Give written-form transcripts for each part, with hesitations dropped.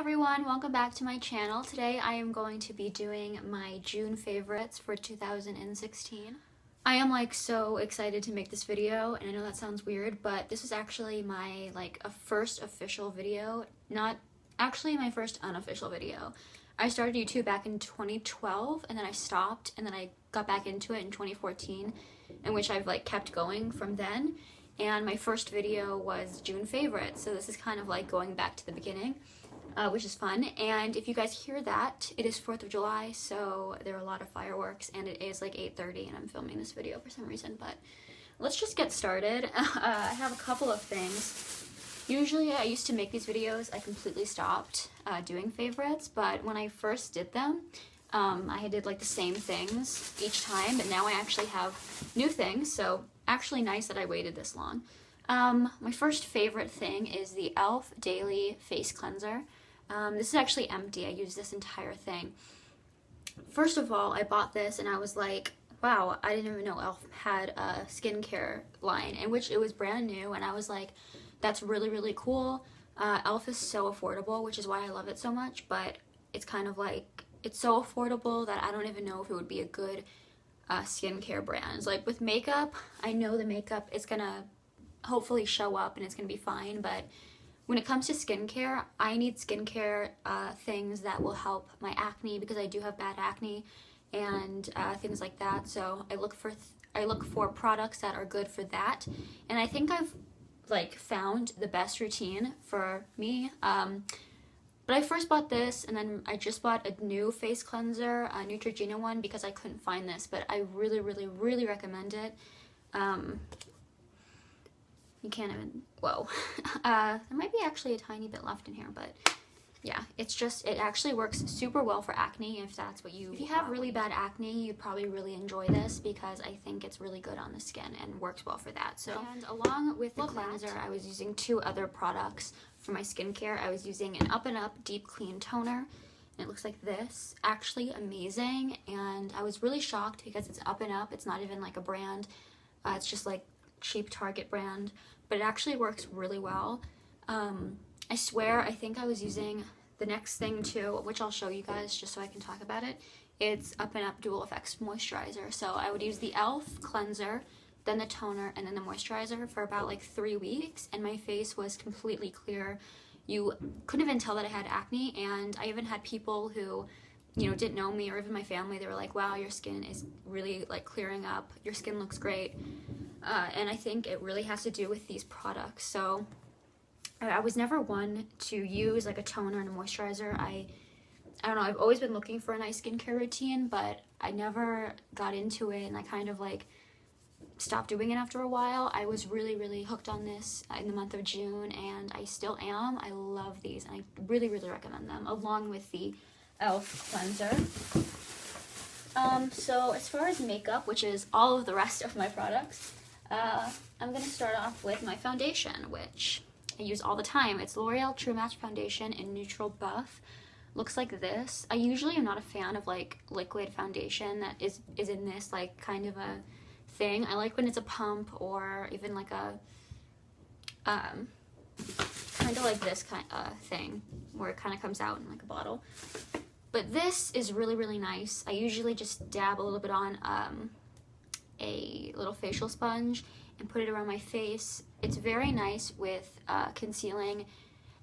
everyone, welcome back to my channel. Today I am going to be doing my June favorites for 2016. I am so excited to make this video, and I know that sounds weird, but this is actually my a first official video, not actually my first unofficial video. I started YouTube back in 2012 and then I stopped, and then I got back into it in 2014, in which I've kept going from then. And my first video was June favorites, so this is kind of going back to the beginning. Which is fun. And if you guys hear that, it is 4th of July, so there are a lot of fireworks, and it is 8:30 and I'm filming this video for some reason, but let's just get started. I have a couple of things. Usually I used to make these videos, I completely stopped doing favorites, but when I first did them, I did the same things each time, but now I actually have new things, so actually nice that I waited this long. My first favorite thing is the e.l.f. Daily Face Cleanser. This is actually empty. I used this entire thing. First of all, I bought this and I was like, wow, I didn't even know e.l.f. had a skincare line, in which it was brand new, and I was like, that's really, really cool. e.l.f. is so affordable, which is why I love it so much, but it's kind of it's so affordable that I don't even know if it would be a good skincare brand. With makeup, I know the makeup is gonna hopefully show up and it's gonna be fine, but when it comes to skincare, I need skincare things that will help my acne, because I do have bad acne and things like that. So I look for products that are good for that, and I think I've found the best routine for me. But I first bought this, and then I just bought a new face cleanser, a Neutrogena one, because I couldn't find this, but I really, really, really recommend it. You can't even, whoa. There might be actually a tiny bit left in here, but yeah, it actually works super well for acne, if that's what if you have really bad acne, you'd probably really enjoy this, because I think it's really good on the skin and works well for that. So, and along with the cleanser, I was using two other products for my skincare. I was using an Up and Up Deep Clean Toner, and it looks like this. Actually amazing, and I was really shocked because it's Up and Up. It's not even a brand. It's just cheap Target brand, but it actually works really well. I swear, I think I was using the next thing too, which I'll show you guys just so I can talk about it. It's Up and Up Dual Effects Moisturizer. So I would use the e.l.f. cleanser, then the toner, and then the moisturizer for about 3 weeks, and my face was completely clear. You couldn't even tell that I had acne, and I even had people who didn't know me, or even my family. They were like, wow, your skin is really clearing up, your skin looks great. And I think it really has to do with these products. So I was never one to use a toner and a moisturizer. I don't know, I've always been looking for a nice skincare routine, but I never got into it, and I kind of stopped doing it after a while. I was really, really hooked on this in the month of June, and I still am. I love these, and I really, really recommend them, along with the e.l.f. cleanser. So as far as makeup, which is all of the rest of my products, I'm gonna start off with my foundation, which I use all the time. It's L'Oreal True Match Foundation in Neutral Buff. Looks like this. I usually am not a fan of liquid foundation that is in this kind of a thing. I like when it's a pump, or even a kind of this kind of thing where it kind of comes out in a bottle. But this is really, really nice. I usually just dab a little bit on a little facial sponge and put it around my face. It's very nice with concealing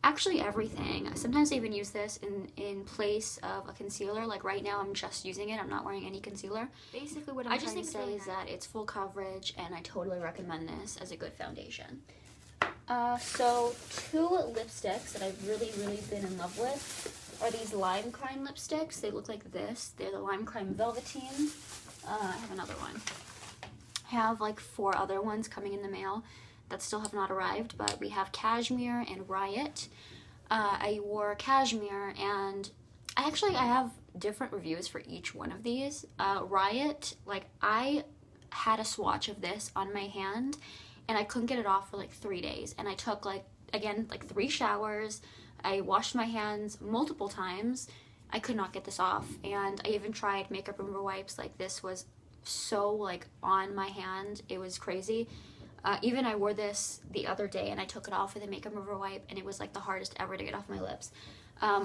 actually everything. Sometimes I even use this in place of a concealer. Right now I'm just using it. I'm not wearing any concealer. Basically what I'm trying to say is that it's full coverage, and I totally recommend this as a good foundation. So two lipsticks that I've really, really been in love with are these Lime Crime lipsticks. They look like this. They're the Lime Crime Velveteen. I have another one. I have 4 other ones coming in the mail that still have not arrived, but we have Cashmere and Riot. I wore Cashmere, and I have different reviews for each one of these. Riot, I had a swatch of this on my hand, and I couldn't get it off for 3 days, and I took again 3 showers. I washed my hands multiple times. I could not get this off, and I even tried makeup remover wipes. This was so on my hand, it was crazy. Even I wore this the other day and I took it off with a makeup remover wipe, and it was the hardest ever to get off my lips.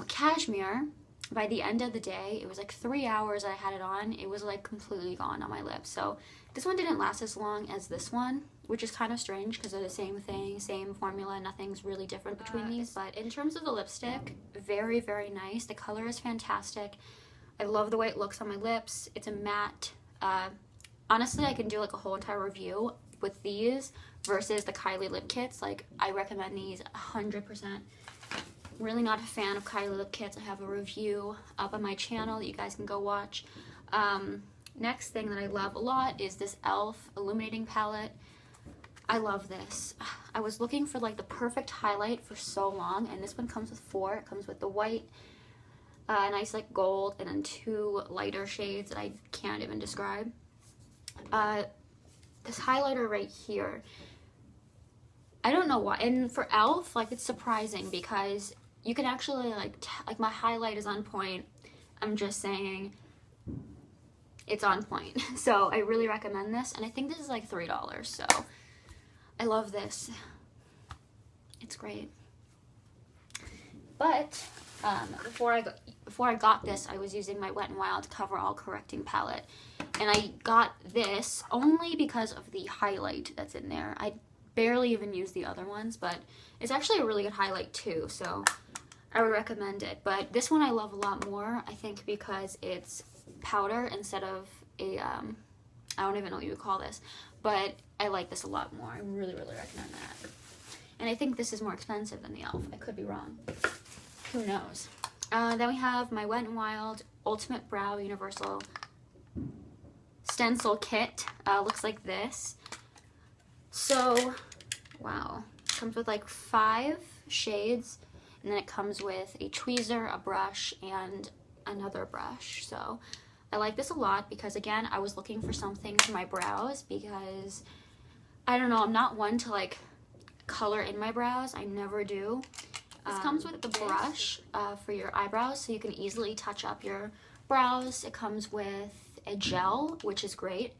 Cashmere, by the end of the day, it was like 3 hours I had it on, it was like completely gone on my lips. So this one didn't last as long as this one, which is kind of strange because they're the same thing, same formula, nothing's really different between these. But in terms of the lipstick, very, very nice. The color is fantastic. I love the way it looks on my lips. It's a matte. Honestly, I can do like a whole entire review with these versus the Kylie lip kits. Like, I recommend these 100%. Really not a fan of Kylie lip kits. I have a review up on my channel that you guys can go watch. Next thing that I love a lot is this e.l.f. illuminating palette. I love this. I was looking for like the perfect highlight for so long, and this one comes with 4. It comes with the white, nice like gold, and then 2 lighter shades that I can't even describe. This highlighter right here, I don't know why, and for e.l.f., like, it's surprising because you can actually like my highlight is on point. I'm just saying it's on point. So I really recommend this, and I think this is like $3, so I love this. It's great. But before I got this, I was using my Wet n Wild Cover All Correcting palette, and I got this only because of the highlight that's in there. I barely even use the other ones, but it's actually a really good highlight too, so I would recommend it. But this one I love a lot more, I think, because it's powder instead of a I don't even know what you would call this, but I like this a lot more. I really, really recommend that. And I think this is more expensive than the e.l.f. I could be wrong. Who knows? Then we have my Wet n Wild Ultimate Brow Universal Stencil Kit. Looks like this. So, wow. It comes with like 5 shades, and then it comes with a tweezer, a brush, and another brush. So I like this a lot because, again, I was looking for something for my brows because, I don't know, I'm not one to like color in my brows. I never do. This comes with the brush for your eyebrows, so you can easily touch up your brows. It comes with a gel, which is great.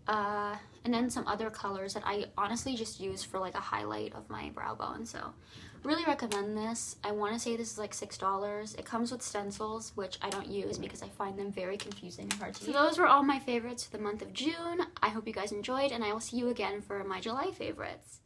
And then some other colors that I honestly just use for like a highlight of my brow bone. So really recommend this. I want to say this is like $6. It comes with stencils, which I don't use because I find them very confusing and hard to use. So those were all my favorites for the month of June. I hope you guys enjoyed, and I will see you again for my July favorites.